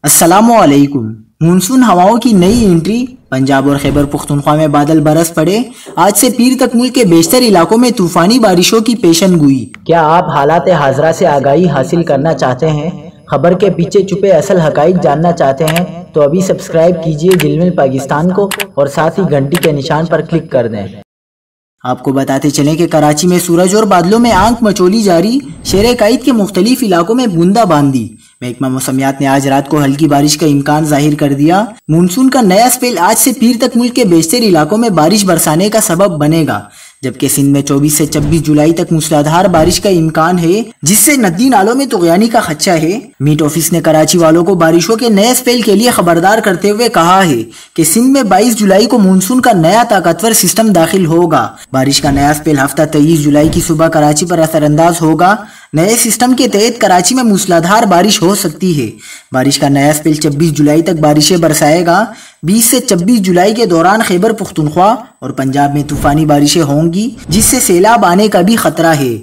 السلام علیکم۔ مونسون ہواؤں کی نئی انٹری، پنجاب اور خیبر پختونخوا میں بادل برس پڑے۔ آج سے پیر تک ملک کے بیشتر علاقوں میں طوفانی بارشوں کی پیشن گوئی۔ کیا آپ حالات حاضرہ سے آگاہی حاصل کرنا چاہتے ہیں؟ خبر کے پیچھے چھپے اصل حقائق جاننا چاہتے ہیں تو ابھی سبسکرائب کیجئے جلمل پاکستان کو اور ساتھ ہی گھنٹی کے نشان پر کلک کر دیں۔ آپ کو بتاتے چلیں کہ کراچی میں سورج اور بادلوں میں آنکھ مچولی جاری، شہر قائد کے مختلف علاقوں میں بوندا باندی۔ محکمہ موسمیات نے آج رات کو ہلکی بارش کا امکان ظاہر کر دیا۔ مونسون کا نیا اسپیل آج سے پیر تک ملک کے بیشتر علاقوں میں بارش برسانے کا سبب بنے گا، جبکہ سندھ میں 24 سے 26 جولائی تک موسلادھار بارش کا امکان ہے، جس سے ندی نالوں میں طغیانی کا خدشہ ہے۔ میٹ آفس نے کراچی والوں کو بارشوں کے نئے اسپیل کے لیے خبردار کرتے ہوئے کہا ہے کہ سندھ میں 22 جولائی کو مونسون کا نیا طاقتور سسٹم داخل ہوگا۔ بارش کا نیا اسپیل ہفتہ 23 جولائی کی صبح کراچی پر اثر انداز ہوگا۔ نئے سسٹم کے تحت کراچی میں موسلادھار بارش ہو سکتی ہے۔ بارش کا نیا اسپیل 26 جولائی تک بارشیں برسائے گا۔ 20 سے 26 جولائی کے دوران خیبر پختونخوا اور پنجاب میں طوفانی بارشیں ہوں گی، جس سے سیلاب آنے کا بھی خطرہ ہے۔